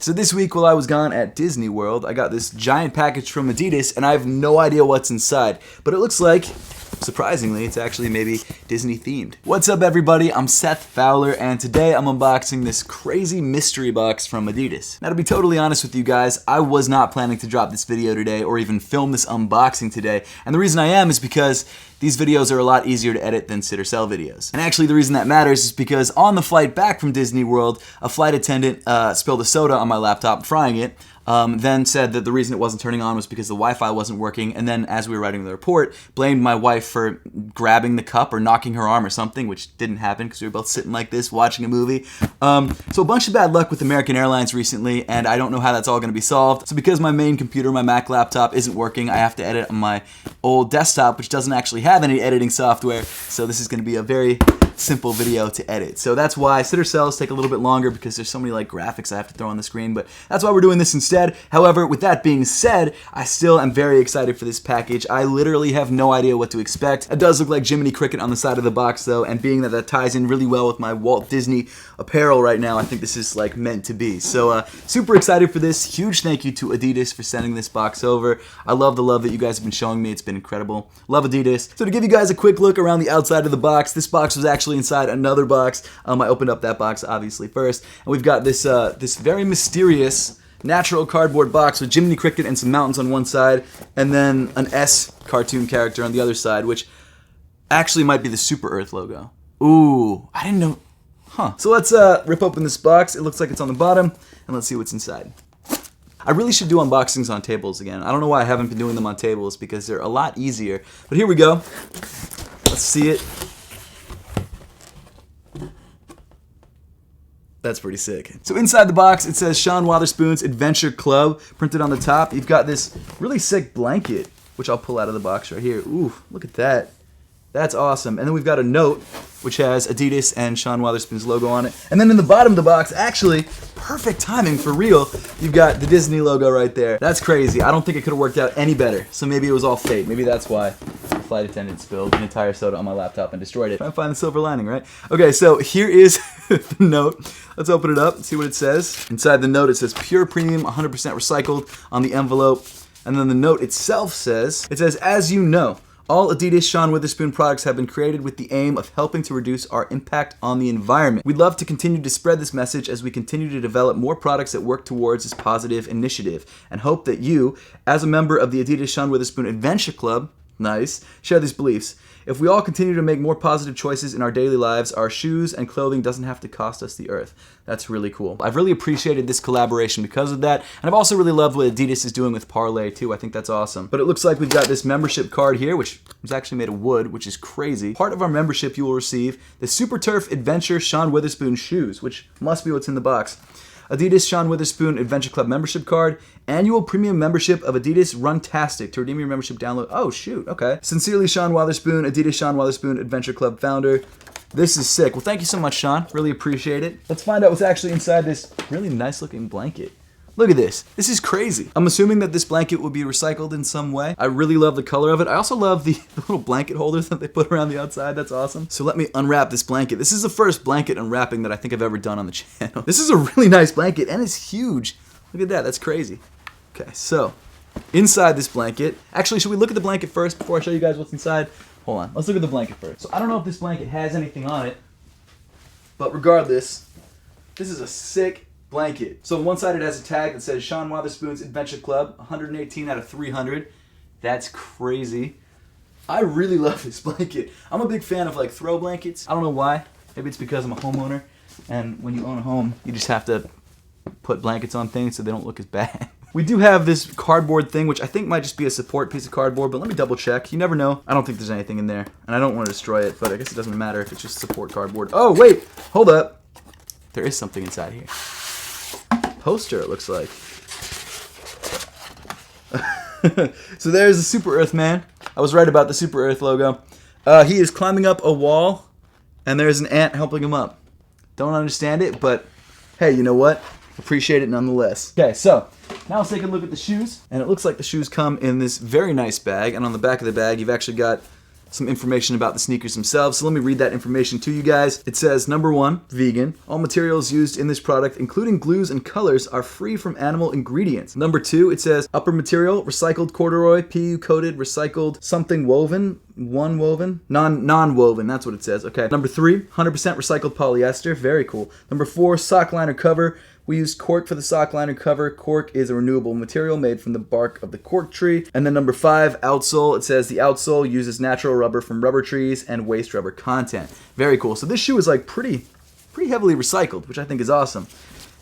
So this week while I was gone at Disney World, I got this giant package from Adidas and I have no idea what's inside. But it looks like, surprisingly, it's actually maybe Disney themed. What's up everybody, I'm Seth Fowler and today I'm unboxing this crazy mystery box from Adidas. Now to be totally honest with you guys, I was not planning to drop this video today or even film this unboxing today. And the reason I am is because these videos are a lot easier to edit than sit or sell videos. And actually the reason that matters is because on the flight back from Disney World, a flight attendant spilled a soda on my laptop, frying it, then said that the reason it wasn't turning on was because the Wi-Fi wasn't working, and then as we were writing the report, blamed my wife for grabbing the cup or knocking her arm or something, which didn't happen because we were both sitting like this watching a movie. So a bunch of bad luck with American Airlines recently, and I don't know how that's all going to be solved. So because my main computer, my Mac laptop, isn't working, I have to edit on my old desktop, which doesn't actually have any editing software, so this is going to be a very simple video to edit. So that's why sit or sells take a little bit longer because there's so many like graphics I have to throw on the screen, but that's why we're doing this instead. However, with that being said, I still am very excited for this package. I literally have no idea what to expect. It does look like Jiminy Cricket on the side of the box though, and being that that ties in really well with my Walt Disney apparel right now, I think this is like meant to be. So super excited for this. Huge thank you to Adidas for sending this box over. I love the love that you guys have been showing me. It's been incredible. Love Adidas. So to give you guys a quick look around the outside of the box, this box was actually inside another box. I opened up that box obviously first, and we've got this this very mysterious natural cardboard box with Jiminy Cricket and some mountains on one side, and then an S cartoon character on the other side, which actually might be the Super Earth logo. Ooh, I didn't know. Huh. So let's rip open this box. It looks like it's on the bottom, and let's see what's inside. I really should do unboxings on tables again. I don't know why I haven't been doing them on tables because they're a lot easier. But here we go. Let's see it. That's pretty sick. So inside the box, it says Sean Wotherspoon's Adventure Club printed on the top. You've got this really sick blanket, which I'll pull out of the box right here. Ooh, look at that. That's awesome. And then we've got a note, which has Adidas and Sean Wotherspoon's logo on it. And then in the bottom of the box, actually, perfect timing for real, you've got the Disney logo right there. That's crazy. I don't think it could have worked out any better. So maybe it was all fate. Maybe that's why the flight attendant spilled an entire soda on my laptop and destroyed it. Trying to find the silver lining, right? Okay, so here is the note. Let's open it up and see what it says. Inside the note, it says pure premium, 100% recycled on the envelope. And then the note itself says, as you know, all Adidas Sean Wotherspoon products have been created with the aim of helping to reduce our impact on the environment. We'd love to continue to spread this message as we continue to develop more products that work towards this positive initiative, and hope that you, as a member of the Adidas Sean Wotherspoon Adventure Club, nice, share these beliefs. If we all continue to make more positive choices in our daily lives, our shoes and clothing doesn't have to cost us the earth. That's really cool. I've really appreciated this collaboration because of that, and I've also really loved what Adidas is doing with Parlay too. I think that's awesome. But it looks like we've got this membership card here, which was actually made of wood, which is crazy. Part of our membership you will receive the Super Turf Adventure Sean Wotherspoon shoes, which must be what's in the box. Adidas Sean Wotherspoon Adventure Club membership card, annual premium membership of Adidas Runtastic. To redeem your membership, download. Oh, shoot. Okay. Sincerely, Sean Wotherspoon, Adidas Sean Wotherspoon Adventure Club founder. This is sick. Well, thank you so much, Sean. Really appreciate it. Let's find out what's actually inside this really nice looking blanket. Look at this. This is crazy. I'm assuming that this blanket will be recycled in some way. I really love the color of it. I also love the little blanket holders that they put around the outside. That's awesome. So let me unwrap this blanket. This is the first blanket unwrapping that I think I've ever done on the channel. This is a really nice blanket and it's huge. Look at that. That's crazy. Okay, so inside this blanket, actually, should we look at the blanket first before I show you guys what's inside? Hold on. Let's look at the blanket first. So I don't know if this blanket has anything on it, but regardless, this is a sick blanket. So on one side it has a tag that says Sean Wotherspoon's Adventure Club, 118 out of 300. That's crazy. I really love this blanket. I'm a big fan of like throw blankets. I don't know why. Maybe it's because I'm a homeowner, and when you own a home, you just have to put blankets on things so they don't look as bad. We do have this cardboard thing, which I think might just be a support piece of cardboard, but let me double check. You never know. I don't think there's anything in there, and I don't want to destroy it, but I guess it doesn't matter if it's just support cardboard. Oh, wait, hold up. There is something inside here. Poster, it looks like. So there's the Super Earth man. I was right about the Super Earth logo. He is climbing up a wall, and there's an ant helping him up. Don't understand it, but hey, you know what? Appreciate it nonetheless. Okay, so now let's take a look at the shoes. And it looks like the shoes come in this very nice bag, and on the back of the bag, you've actually got some information about the sneakers themselves. So let me read that information to you guys. It says, number 1, vegan. All materials used in this product, including glues and colors, are free from animal ingredients. Number 2, it says, upper material, recycled corduroy, PU coated, recycled something woven, one woven, non-woven, that's what it says. Okay. Number 3, 100% recycled polyester. Very cool. Number 4, sock liner cover. We used cork for the sock liner cover. Cork is a renewable material made from the bark of the cork tree. And then number 5, outsole. It says the outsole uses natural rubber from rubber trees and waste rubber content. Very cool. So this shoe is like pretty heavily recycled, which I think is awesome.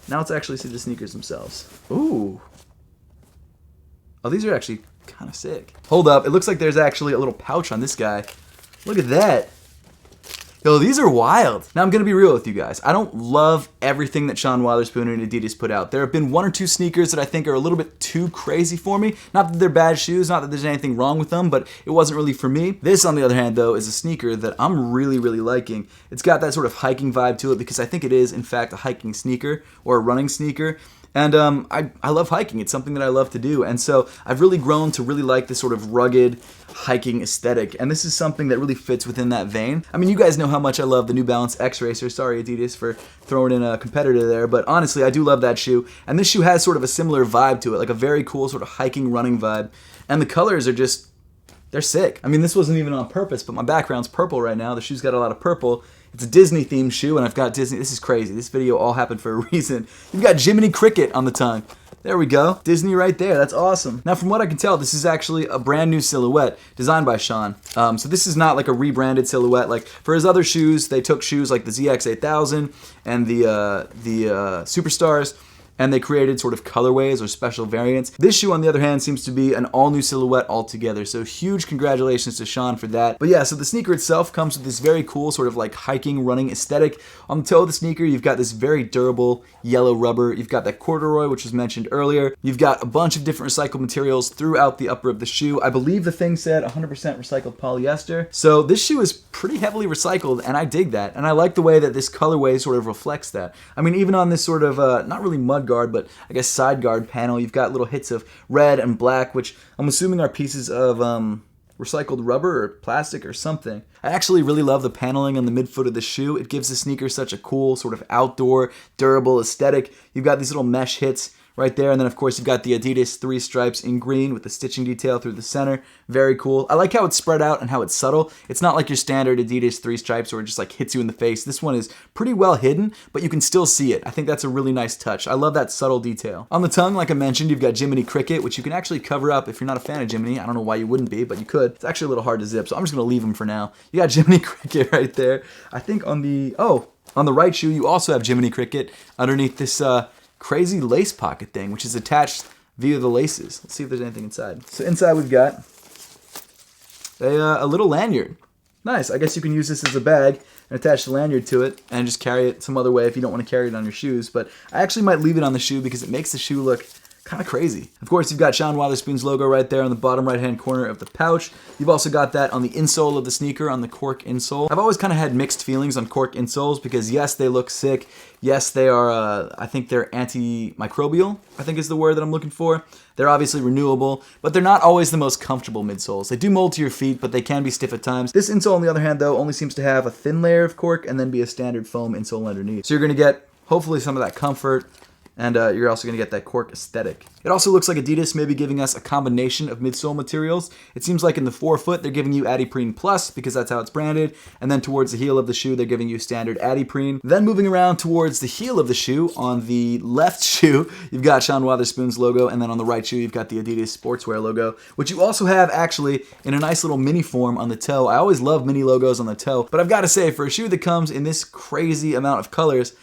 Now let's actually see the sneakers themselves. Ooh. Oh, these are actually kind of sick. Hold up. It looks like there's actually a little pouch on this guy. Look at that. Yo, these are wild. Now, I'm going to be real with you guys. I don't love everything that Sean Wotherspoon and Adidas put out. There have been 1 or 2 sneakers that I think are a little bit too crazy for me. Not that they're bad shoes, not that there's anything wrong with them, but it wasn't really for me. This, on the other hand, though, is a sneaker that I'm really liking. It's got that sort of hiking vibe to it because I think it is, in fact, a hiking sneaker or a running sneaker. And I love hiking. It's something that I love to do. And so I've really grown to really like this sort of rugged hiking aesthetic. And this is something that really fits within that vein. I mean, you guys know how much I love the New Balance X-Racer. Sorry, Adidas, for throwing in a competitor there. But honestly, I do love that shoe. And this shoe has sort of a similar vibe to it, like a very cool sort of hiking, running vibe. And the colors are just, they're sick. I mean, this wasn't even on purpose, but my background's purple right now. The shoe's got a lot of purple. It's a Disney-themed shoe, and I've got Disney. This is crazy. This video all happened for a reason. You've got Jiminy Cricket on the tongue. There we go. Disney right there. That's awesome. Now, from what I can tell, this is actually a brand new silhouette designed by Sean. So this is not like a rebranded silhouette. Like for his other shoes, they took shoes like the ZX8000 and the Superstars, and they created sort of colorways or special variants. This shoe, on the other hand, seems to be an all-new silhouette altogether, so huge congratulations to Sean for that. But yeah, so the sneaker itself comes with this very cool sort of like hiking, running aesthetic. On the toe of the sneaker, you've got this very durable yellow rubber. You've got that corduroy, which was mentioned earlier. You've got a bunch of different recycled materials throughout the upper of the shoe. I believe the thing said 100% recycled polyester. So this shoe is pretty heavily recycled, and I dig that. And I like the way that this colorway sort of reflects that. I mean, even on this sort of, not really mud guard, but I guess side guard panel, you've got little hits of red and black, which I'm assuming are pieces of recycled rubber or plastic or something. I actually really love the paneling on the midfoot of the shoe. It gives the sneaker such a cool sort of outdoor, durable aesthetic. You've got these little mesh hits right there, and then of course you've got the Adidas 3 stripes in green with the stitching detail through the center. Very cool. I like how it's spread out and how it's subtle. It's not like your standard Adidas 3 stripes where it just like hits you in the face. This one is pretty well hidden, but you can still see it. I think that's a really nice touch. I love that subtle detail. On the tongue, like I mentioned, you've got Jiminy Cricket, which you can actually cover up if you're not a fan of Jiminy. I don't know why you wouldn't be, but you could. It's actually a little hard to zip, so I'm just gonna leave them for now. You got Jiminy Cricket right there. I think on the right shoe, you also have Jiminy Cricket underneath this crazy lace pocket thing, which is attached via the laces. Let's see if there's anything inside. So inside we've got a little lanyard. Nice. I guess you can use this as a bag and attach the lanyard to it and just carry it some other way if you don't want to carry it on your shoes. But I actually might leave it on the shoe because it makes the shoe look kind of crazy. Of course, you've got Sean Wotherspoon's logo right there on the bottom right-hand corner of the pouch. You've also got that on the insole of the sneaker, on the cork insole. I've always kind of had mixed feelings on cork insoles because yes, they look sick. Yes, they are, I think they're antimicrobial, I think is the word that I'm looking for. They're obviously renewable, but they're not always the most comfortable midsoles. They do mold to your feet, but they can be stiff at times. This insole, on the other hand, though, only seems to have a thin layer of cork and then be a standard foam insole underneath. So you're going to get, hopefully, some of that comfort, and you're also going to get that cork aesthetic. It also looks like Adidas may be giving us a combination of midsole materials. It seems like in the forefoot, they're giving you Adiprene Plus because that's how it's branded. And then towards the heel of the shoe, they're giving you standard Adiprene. Then moving around towards the heel of the shoe, on the left shoe, you've got Sean Wotherspoon's logo. And then on the right shoe, you've got the Adidas Sportswear logo, which you also have actually in a nice little mini form on the toe. I always love mini logos on the toe. But I've got to say, for a shoe that comes in this crazy amount of colors,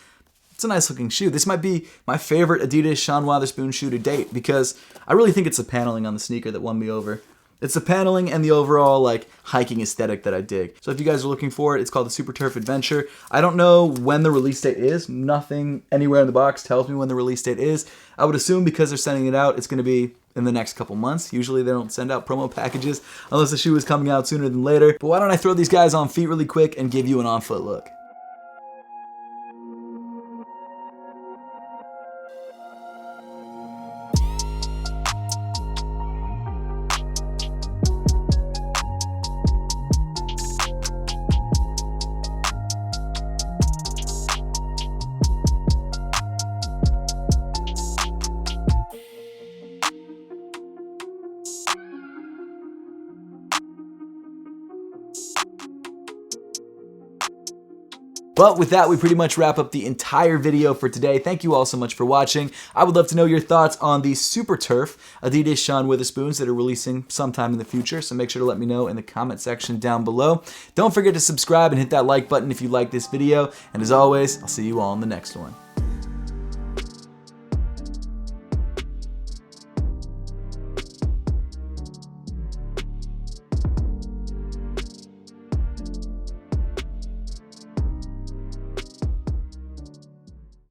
it's a nice looking shoe. This might be my favorite Adidas Sean Wotherspoon shoe to date because I really think it's the paneling on the sneaker that won me over. It's the paneling and the overall like hiking aesthetic that I dig. So if you guys are looking for it, it's called the Super Turf Adventure. I don't know when the release date is. Nothing anywhere in the box tells me when the release date is. I would assume because they're sending it out, it's going to be in the next couple months. Usually they don't send out promo packages unless the shoe is coming out sooner than later. But why don't I throw these guys on feet really quick and give you an on-foot look. But with that, we pretty much wrap up the entire video for today. Thank you all so much for watching. I would love to know your thoughts on the Super Turf Adidas Sean Witherspoons that are releasing sometime in the future, so make sure to let me know in the comment section down below. Don't forget to subscribe and hit that like button if you like this video, and as always, I'll see you all in the next one.